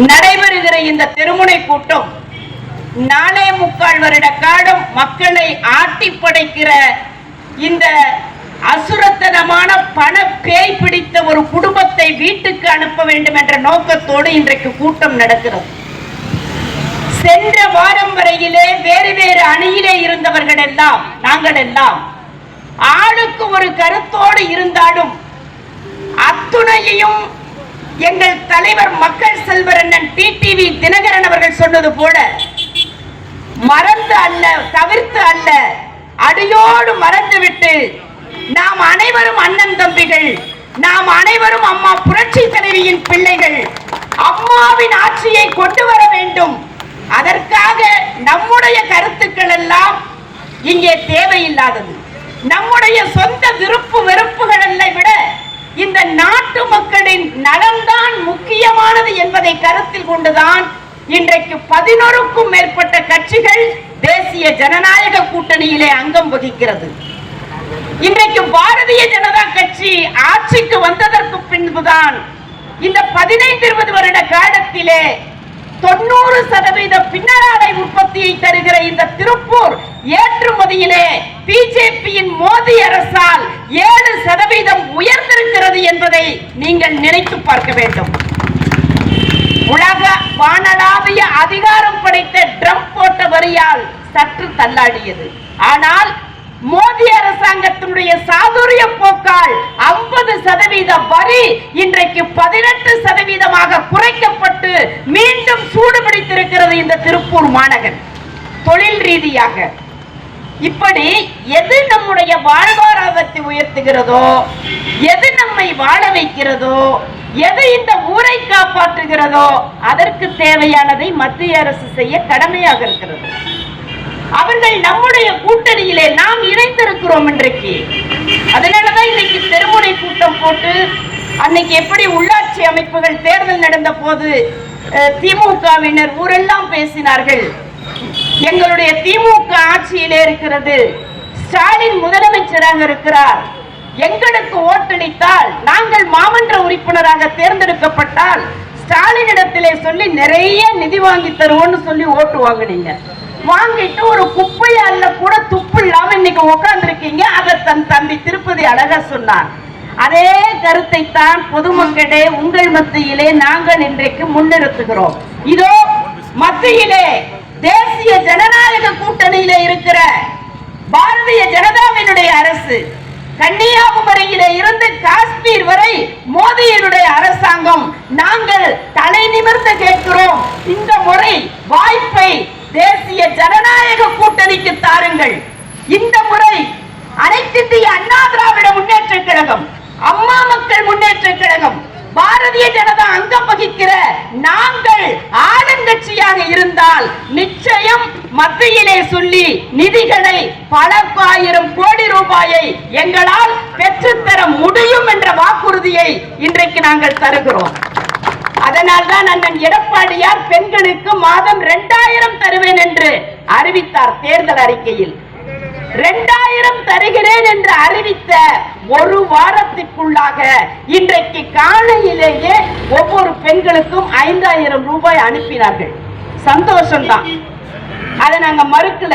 நடைபெறுகிற இந்த திருமுனை கூட்டம் 4.25 வருட காலம் மக்களை ஆட்டி படைக்கிற இந்த அசுரத்தனமான பண பேய் பிடித்த ஒரு குடும்பத்தை வீட்டுக்கு அனுப்ப வேண்டும் என்ற நோக்கத்தோடு இன்றைக்கு கூட்டம் நடக்கிறது. சென்ற வாரம் வரையிலே வேறு வேறு அணியிலே இருந்தவர்கள் எல்லாம் நாங்கள் எல்லாம் ஆளுக்கு ஒரு கருத்தோடு இருந்தாலும் அத்துணையையும் எங்கள் தலைவர் மக்கள் செல்வர் அண்ணன் டிடிவி தினகரன் அவர்கள் சொன்னது போல மறந்து அல்ல, தவிர்த்து அல்ல, அடியோடு மறந்துவிட்டு நாம் அனைவரும் அண்ணன் தம்பிகள், நாம் அனைவரும் அம்மா புரட்சி தலைவியின் பிள்ளைகள், அம்மாவின் ஆட்சியை கொண்டு வர வேண்டும். அதற்காக நம்முடைய கருத்துக்கள் எல்லாம் இங்கே தேவையில்லாதது. நம்முடைய சொந்த விருப்பு வெறுப்புகளை விட இந்த நாட்டு மக்களின் நலன்தான் முக்கியமானது என்பதை கருத்தில் கொண்டுதான் இன்றைக்கு 11க்கும் மேற்பட்ட கட்சிகள் தேசிய ஜனநாயக கூட்டணியிலே அங்கம் வகிக்கிறது. இன்றைக்கு பாரதிய ஜனதா கட்சி ஆட்சிக்கு வந்ததற்கு பின்புதான் இந்த 15-20 வருட காலத்திலே 90% பின்னலாடை உற்பத்தியை தருகிற இந்த திருப்பூர் ஏற்றுமதியிலே பிஜேபியின் மோடி அரசால் 7% உயர்ந்திருக்கிறது என்பதை நீங்கள் நினைத்து பார்க்க வேண்டும். உலக வானளாவிய அதிகாரம் படைத்த ட்ரம்ப் போட்ட வரியால் சற்று தள்ளாடியது. ஆனால் மோடி அரசாங்கத்தினுடைய சாதுரிய போக்கால் 50% வரி இன்றைக்கு 18% குறைக்கப்பட்டு மீண்டும் சூடு பிடித்திருக்கிறது இந்த திருப்பூர் மாநகர். தொழில் ரீதியாக இப்படி எது நம்முடைய வாழ்வாதாரத்தை உயர்த்துகிறதோ, எது நம்மை வாழ வைக்கிறதோ, எது இந்த ஊரை காப்பாற்றுகிறதோ அதற்கு தேவையானதை மத்திய அரசு செய்ய கடமையாக இருக்கிறது. அவர்கள் நம்முடைய கூட்டணியிலே நாம் இணைந்திருக்கிறோம் இன்றைக்கு. அதனாலதான் இன்னைக்கு தெருமுனை கூட்டம் போட்டு அன்னைக்கு எப்படி உள்ளாட்சி அமைப்புகள் தேர்தல் நடந்த போது திமுகவினர் ஊரெல்லாம் பேசினார்கள். எங்களுடைய திமுக ஆட்சியிலே இருக்கிறது, ஸ்டாலின் முதலமைச்சராக இருக்கிறார், எங்களுக்கு ஓட்டளித்தால் நாங்கள் மாமன்ற உறுப்பினராக தேர்ந்தெடுக்கப்பட்டால் ஸ்டாலினிடத்திலே சொல்லி நிறைய நிதி வாங்கி தருவோம்னு சொல்லி ஓட்டு வாங்கினீங்க. வாங்கிட்டு ஒரு குப்பை அல்ல கூட துப்பு இல்லாம இன்னைக்கு உட்கார்ந்து இருக்கீங்க. அதை தன் தம்பி திருப்பதி அழகா சொன்னார். அதே கருத்தை தான் பொதுமக்களே உங்கள் மத்தியிலே நாங்கள் இன்றைக்கு முன்னிறுத்துகிறோம். இதோ மத்தியிலே தேசிய ஜனநாயக கூட்டணியிலே இருக்கிற பாரதிய ஜனதாவினுடைய அரசு, கன்னியாகுமரியிலே இருந்து காஷ்மீர் வரை மோடியினுடைய அரசாங்கம், நாங்கள் தலை நிமிர்ந்து கேட்கிறோம். இந்த முறை வாய்ப்பை தேசிய ஜனநாயக கூட்டணிக்கு தாருங்கள். இந்த முறை அனைத்து இந்திய அண்ணா திராவிட முன்னேற்ற கழகம், அம்மா மக்கள் முன்னேற்ற கழகம், பாரதிய ஜனதா அங்கம் வகிக்கிற நாங்கள் ஆளுங்கட்சியாக இருந்தால் நிச்சயம் மத்தியிலே சொல்லி நிதிகளை பல ஆயிரம் கோடி ரூபாயை எங்களால் பெற்றுத்தர முடியும் என்ற வாக்குறுதியை இன்றைக்கு நாங்கள் தருகிறோம். அதனால்தான் அண்ணன் எடப்பாடியார் பெண்களுக்கு மாதம் 2000 தருவேன் என்று அறிவித்தார். தேர்தல் அறிக்கையில் 2000 தருகிறேன் என்று அறிவித்த ஒரு வாரத்திற்குள்ளாக இன்றைக்கு காலையிலேயே ஒவ்வொரு பெண்களுக்கும் 5000 ரூபாய் அனுப்பினார்கள். சந்தோஷம்தான், அதை நாங்க மறுக்கல,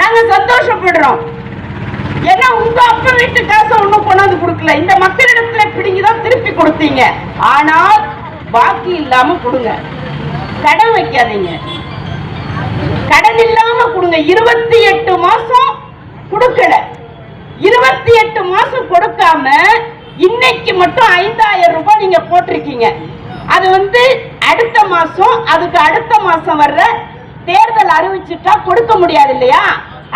நாங்க சந்தோஷப்படுறோம். ஏன்னா உங்க அப்பா வீட்டு காசை ஒண்ணும் கொண்டாந்து கொடுக்கல, இந்த மக்களிடத்துல பிடிங்கதான் திருப்பி கொடுத்தீங்க. ஆனால் பாக்கி இல்லாம கொடுங்க, கடன் வைக்காதீங்க, கடன் இல்லாம கொடுங்க. 28 மாசம் கொடுக்கல, 28 மாசம் கொடுக்காம இன்னைக்கு மட்டும் 5000 ரூபாய் நீங்க போட்டிருக்கீங்க. அது அடுத்த மாசம், அதுக்கு அடுத்த மாசம் வர்ற தேர்தல் அறிவிச்சுட்டா கொடுக்க முடியாது இல்லையா?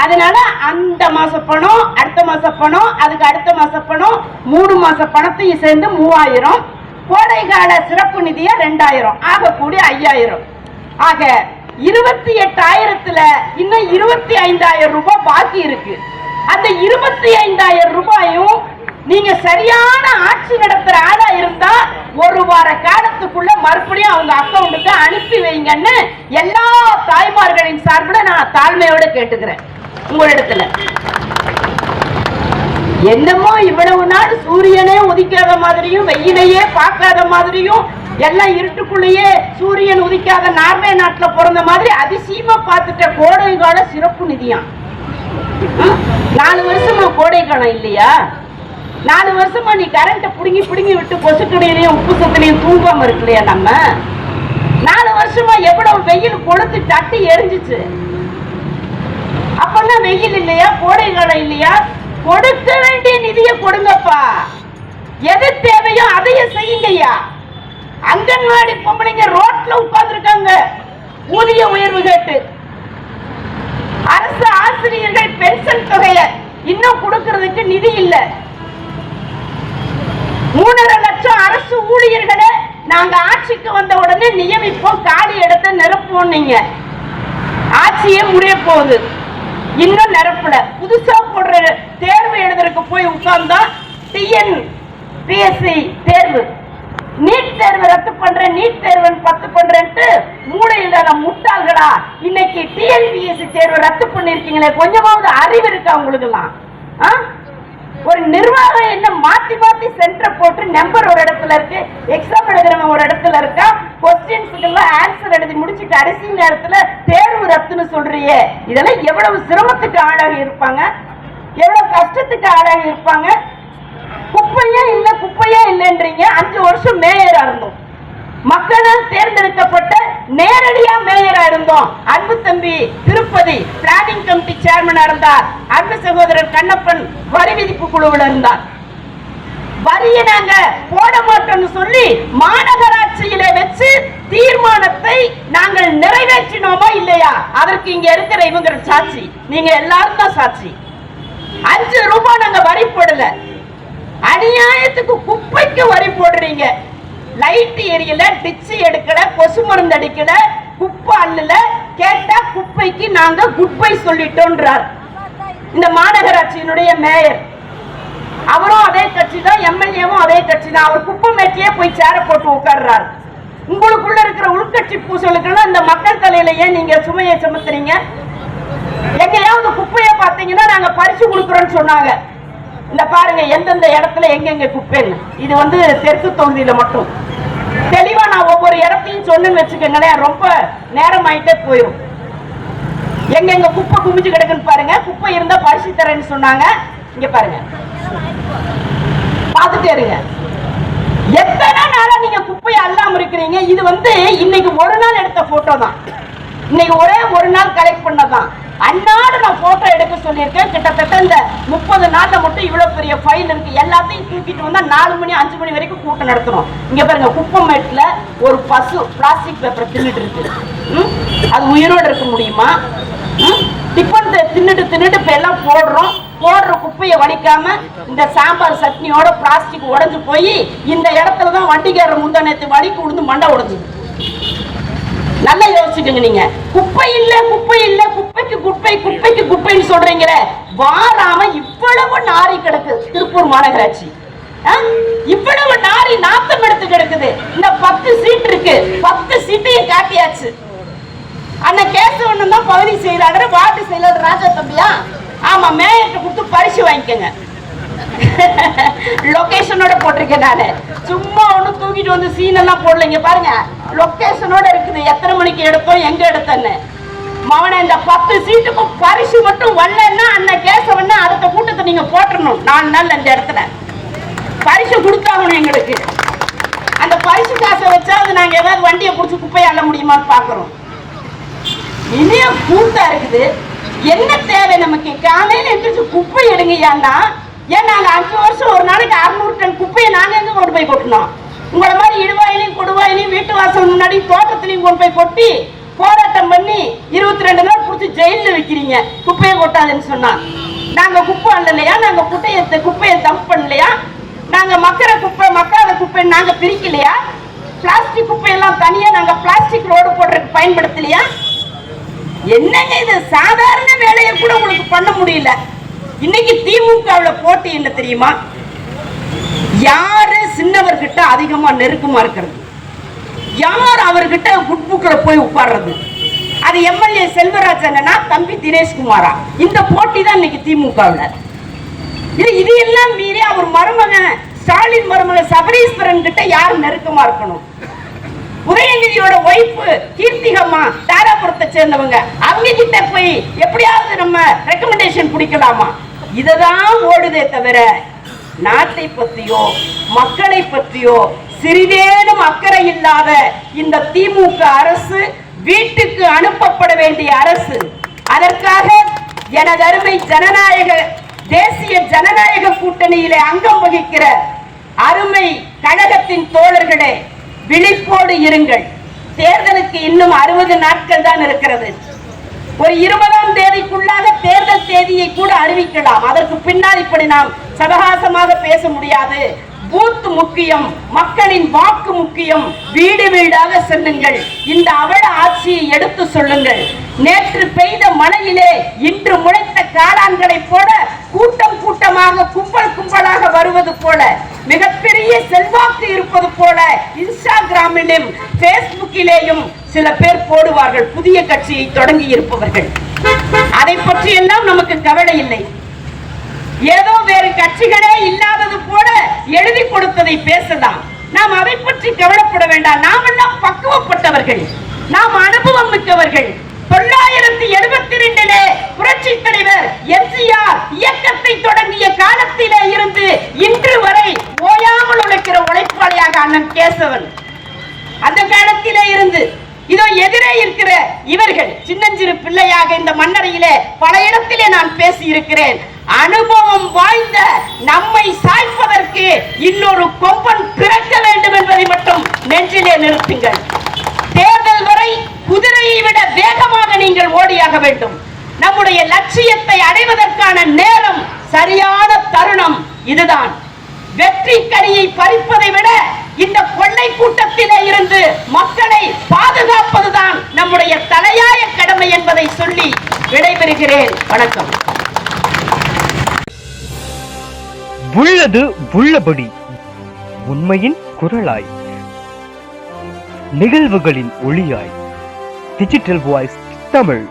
அதனால அந்த மாச பணம், அடுத்த மாச பணம், அதுக்கு அடுத்த மாச பணம், 3 மாச பணத்தையும் சேர்ந்து 3000, கோடைகால சிறப்பு நிதியா 2000, ஆக கூடி 5000. ஆக 28,000த்துல இன்னும் 25,000 ரூபாய் பாக்கி இருக்கு. அந்த 25,000 ரூபாயும் நீங்க சரியான ஆட்சி நடத்துற ஆளா இருந்தா ஒரு வார காலத்துக்குள்ள மறுபடியும் அவங்க அக்கௌண்ட்டுக்கு அனுப்பி வைங்கன்னு எல்லா தாய்மார்களின் சார்பில் நான் தாழ்மையோட கேட்டுக்கிறேன் உங்களிடத்துல. என்னமோ இவ்வளவு நாள் சூரியனே உதிக்காத மாதிரியும் வெயிலையே பார்க்காத மாதிரியும் எல்லாம் இருட்டுக்குள்ளேயே சூரியன் உதிக்காத நார்வே நாட்டுல பிறந்த மாதிரி அதிசயமா பார்த்துட்ட கோடை கால சிறப்பு நிதியாம். 4 வருஷமா கோடை காலம் இல்லையா? 4 வருஷமா நீ கரண்ட புடுங்கி புடுங்கி விட்டு கொசுக்கடையிலையும் உப்பு சத்துலையும் தூங்காம இருக்கலையா? நம்ம 4 வருஷமா எவ்வளவு வெயில் கொளுத்து தட்டி எரிஞ்சிச்சு. அப்பெல்லாம் வெயில் இல்லையா? கோடை காலம் இல்லையா? கொடுக்க வேண்டிய நிதியை கொடுங்கப்பா. எது தேவையோ அதையும் செய்யுங்கய்யா. அங்கன்வாடி பொம்பளைங்க ரோட்ல உட்கார்ந்து இருக்காங்க ஊதிய உயர்வு கேட்டு. அரசு ஆசிரியர்கள் பென்ஷன் தொகையை இன்னும் கொடுக்கிறதுக்கு நிதி இல்ல. 3.5 லட்சம் அரசு ஊழியர்களை நாங்க ஆட்சிக்கு வந்த உடனே நியமிப்போம், காலி இடத்தை நிரப்புவோம். நீங்க ஆட்சியே முடிய போகுது, இன்னும் நிரப்பல. புதுசா போடுற தேர்வு எழுதுறதுக்கு போய் உட்கார்ந்தா TNPSC தேர்வு, நீட் தேர்வு ரத்து பண்றேன், நீட் தேர்வு 10 பண்றேன்ட்டு மூளையில முட்டாள்களா இன்னைக்கு TNPSC தேர்வு ரத்து பண்ணிருக்கீங்களே, கொஞ்சமாவது அறிவு இருக்கா உங்களுக்கு எல்லாம்? ஒரு நிர்வாகம் என்ன மாத்தி மாத்தி சென்டர் போட்டு நம்பர் ஒரு இடத்துல இருக்கு, எக்ஸாம் எழுதுறவங்க ஒரு இடத்துல இருக்கா, கொஸ்டின்ஸ்க்கு எல்லாம் ஆன்சர் எழுதி முடிச்சு கடைசி நேரத்துல தேர்வு ரத்துன்னு சொல்றியே, இதெல்லாம் எவ்வளவு சிரமத்துக்கு ஆளாகி இருப்பாங்க, எவ்வளவு கஷ்டத்துக்கு ஆளாகி இருப்பாங்க. குப்பையே இல்ல குப்பையே இல்லைன்றீங்க. 5 வருஷம் மேயரா இருந்தோம், மக்களால் தேர்ந்தெடுக்கப்பட்ட நேரடியா மேயரா இருந்தோம். அன்பு தம்பி திருப்பதி பிளானிங் கமிட்டி சேர்மனா இருந்தார். அன்பு சகோதரர் கண்ணப்பன் வரி விதிப்பு குழுவில் இருந்தார். வரியை நாங்க போட மாட்டோம்னு சொல்லி மாநகராட்சியில வச்சு தீர்மானத்தை நாங்கள் நிறைவேற்றினோமா இல்லையா? அதற்கு இங்க இருக்கிற இவங்க சாட்சி, நீங்க எல்லாரும் தான் சாட்சி. 5 ரூபாய் நாங்க வரி போடல. அநியாயத்துக்கு குப்பைக்கு வரி போடுறீங்க. லைட் எரியல, டிச்சு எடுக்கல, கொசு மருந்து அடிக்கல, குப்பை அள்ளல, கேட்டா குப்பைக்கு நாங்க குப்பை சொல்லிட்டோன்றார் இந்த மாநகராட்சியினுடைய மேயர். அவரும் அதே கட்சி தான், எம்எல்ஏவும் அதே கட்சி தான். அவர் குப்பை மேட்டியே போய் சேர போட்டு உட்கார்றாரு. உங்களுக்குள்ள இருக்கிற உள்கட்சி பூசலுக்குன்னா இந்த மக்கள் தலையில ஏன் நீங்க சுமையை சுமத்துறீங்க? எங்கேயாவது குப்பையை பார்த்தீங்கன்னா நாங்க பரிசு கொடுக்குறோம்னு சொன்னாங்க. இந்த பாருங்க எந்தெந்த இடத்துல எங்கெங்க குப்பைன்னு. இது தெற்கு தொகுதியில மட்டும் தெளிவா நான் ஒவ்வொரு இடத்தையும் சொன்னு வச்சுக்கோங்களேன், ரொம்ப நேரம் ஆயிட்டே போயிடும். எங்கெங்க குப்பை குமிச்சு கிடக்குன்னு பாருங்க. குப்பை இருந்தா பரிசு தரேன்னு சொன்னாங்க. இங்க பாருங்க, பாத்துட்டே இருங்க. எத்தனை நாளா நீங்க குப்பையை அள்ளாம இருக்கிறீங்க? இது இன்னைக்கு ஒரு நாள் எடுத்த போட்டோ தான், இன்னைக்கு ஒரே ஒரு நாள் கலெக்ட் பண்ணதான். அன்னாடு நான் போட்டோ எடுக்க சொல்லியிருக்கேன். கிட்டத்தட்ட இந்த 30 நாள்ல மட்டும் இவ்வளவு பெரிய ஃபைல் இருக்கு. எல்லாத்தையும் தூக்கிட்டு வந்தா 4 மணி 5 மணி வரைக்கும் கூட்டம் நடத்தணும். இங்க பாருங்க, குப்பமேட்டுல ஒரு பசு பிளாஸ்டிக் பேப்பர் தின்னுட்டு இருக்கு. அது உயிரோடு இருக்க முடியுமா? டிஃபன் தின்னுட்டு இப்ப எல்லாம் போடுற குப்பையை வடிக்காம இந்த சாம்பார் சட்னியோட பிளாஸ்டிக் உடைஞ்சு போய் இந்த இடத்துலதான் வண்டிக்காரர் முந்தானத்து வடிக்கு விழுந்து மண்டை உடைஞ்சுது. நல்லா யோசிச்சுக்கோங்க. நீங்க குப்பை இல்ல குப்பை இல்ல, குப்பைக்கு குப்பை குப்பைக்கு குப்பைன்னு சொல்றீங்க. வாராம இவ்வளவு நாரி கிடக்கு திருப்பூர் மாநகராட்சி. இவ்வளவு நாரி நாத்தம் எடுத்து கிடக்குது. இந்த 10 சீட் இருக்கு, 10 சீட்டையும் காட்டியாச்சு. அண்ணன் கேசவன் தான் பகுதி செயலாளர், வார்டு செயலாளர் ராஜா தம்பியா? ஆமா, மேயர்கிட்ட கொடுத்து பரிசு வாங்கிக்கங்க. லொகேஷனோட போட்டிருக்கேன் நானு, சும்மா ஒண்ணு தூக்கிட்டு வந்து சீன் எல்லாம் போடலைங்க. பாருங்க, லொகேஷனோட இருக்குது, எத்தனை மணிக்கு எடுத்தோம், எங்க எடுத்தோன்னு. மவனை இந்த 10 சீட்டுக்கும் பரிசு மட்டும் வரலன்னா அண்ணன் கேசவன்னா அடுத்த கூட்டத்தை நீங்க போட்டுறணும். 4 நாள் இந்த இடத்துல பரிசு கொடுத்தாகணும் எங்களுக்கு. அந்த பரிசு காசை வச்சாவது நாங்க ஏதாவது வண்டியை பிடிச்சி குப்பையை அள்ள முடியுமான்னு பாக்குறோம். இனியும் கூட்டா இருக்குது. என்ன தேவை நமக்கு? காலையில எந்திரிச்சு குப்பை எடுங்கய்யான்னா, ஏன் நாங்க 5 வருஷம் ஒரு நாளைக்கு 600 டன் குப்பையை நாங்க எங்க கொண்டு போய் கொட்டணும்? உங்களை மாதிரி இடுவாயிலையும் கொடுவாயிலையும் வீட்டு வாசல் முன்னாடி தோட்டத்திலையும் கொண்டு போய் கொட்டி போராட்டம் பண்ணி 22 நாள் பிடிச்சி ஜெயில வைக்கிறீங்க குப்பையை கொட்டாதுன்னு சொன்னா. நாங்க குப்பை அல்லலையா? நாங்க குப்பையை டம்ப் பண்ணலையா? நாங்க மக்கிற குப்பை மக்காத குப்பை நாங்க பிரிக்கலையா? பிளாஸ்டிக் குப்பையெல்லாம் தனியா நாங்க பிளாஸ்டிக் ரோடு போடுறதுக்கு பயன்படுத்தலையா? என்னங்க இது? சாதாரண வேலையை கூட உங்களுக்கு பண்ண முடியல. இன்னைக்கு திமுகவில் போட்டி என்ன தெரியுமா? யாரு சின்னவர்கிட்ட அதிகமா நெருக்கமா இருக்கிறது, யார் அவர்கிட்ட குட்புக்ல போய் உட்கார்றது. அது எம்எல்ஏ செல்வராஜ் அண்ணனா, தம்பி தினேஷ்குமாரா? இந்த போட்டி தான் இன்னைக்கு திமுகவில். இது எல்லாம் மீறி அவர் மருமகன் ஸ்டாலின் மருமகன் சபரீஸ்வரன் கிட்ட யார் நெருக்கமா இருக்கணும்? உதயநிதியோட ஒய்ஃப் கீர்த்திகம்மா தாராபுரத்தை சேர்ந்தவங்க, அவங்க கிட்ட போய் எப்படியாவது நம்ம ரெக்கமெண்டேஷன் பிடிக்கலாமா? இததான் ஓடுதே தவிர நாட்டை பத்தியோ மக்களை பத்தியோ சிறிதேனும் அக்கறை இல்லாத இந்த திமுக அரசு வீட்டுக்கு அனுப்பப்பட வேண்டிய அரசு. அதற்காக எனது அருமை தேசிய ஜனநாயக கூட்டணியிலே அங்கம் வகிக்கிற அருமை கழகத்தின் தோழர்களே, விழிப்போடு இருங்கள். தேர்தலுக்கு இன்னும் 60 நாட்கள் தான் இருக்கிறது. ஒரு 20ஆம் தேதிக்குள்ளாக தேர்தல் தேதியை கூட அறிவிக்கலாம். அதற்கு பின்னால் இப்படி நாம் சதகாசமாக பேச முடியாது. பூத் முக்கியம், மக்களின் வாக்கு முக்கியம். வீடு வீடாக செல்லுங்கள், இந்த அவல ஆட்சியை எடுத்து சொல்லுங்கள். நேற்று பெய்த மழையிலே இன்று முளைத்த காளான்களை போல கூட்டம் கூட்டமாக கும்பல் கும்பலாக வருவது போல, மிகப்பெரிய செல்வாக்கு இருப்பது போல இன்ஸ்டாகிராமிலும் பேஸ்புக்கிலேயும் சில பேர் போடுவார்கள், புதிய கட்சியை தொடங்கி இருப்பவர்கள். அதை பற்றி எல்லாம் நமக்கு கவலை இல்லை. ஏதோ வேறு கட்சிகளே இல்லாதது போல எழுதி கொடுத்ததை பேசலாம். நாம் அதை பற்றி கவலைப்பட வேண்டாம். நாம் எல்லாம் பக்குவப்பட்டவர்கள், நாம் அனுபவம் மிக்கவர்கள். 972 புரட்சி தலைவர் எம்ஜிஆர் இயக்கத்தை தொடங்கிய காலத்திலே இருந்து இன்று வரை ஓயாமல் உழைக்கிற உழைப்பாளியாக அண்ணன் கேசவன், அந்த காலத்திலே இருந்து இதோ எதிரே இருக்கிற இவர்கள் சின்னஞ்சிறு பிள்ளையாக இந்த மண்ணறையிலே பல இடத்திலே நான் பேசி இருக்கிறேன். அனுபவம் வாய்ந்த நம்மை சாய்ப்பதற்கு இன்னொரு கொம்பன் பிறக்க வேண்டும் என்பதை மட்டும் நெஞ்சிலே நிறுத்துங்கள். தேர்தல் வரை குதிரையை விட வேகமாக நீங்கள் ஓடியாக வேண்டும். நம்முடைய லட்சியத்தை அடைவதற்கான நேரம், சரியான தருணம் இதுதான். வெற்றி கனியை பறிப்பதை விட இந்த கொள்ளை கூட்டத்திலே இருந்து மக்களை பாதுகாப்பதுதான் நம்முடைய தலையாய கடமை என்பதை சொல்லி விடைபெறுகிறேன். வணக்கம். உள்ளது உள்ளபடி, உண்மையின் குரலாய், நிகழ்வுகளின் ஒளியாய், டிஜிட்டல் வாய்ஸ் தமிழ்.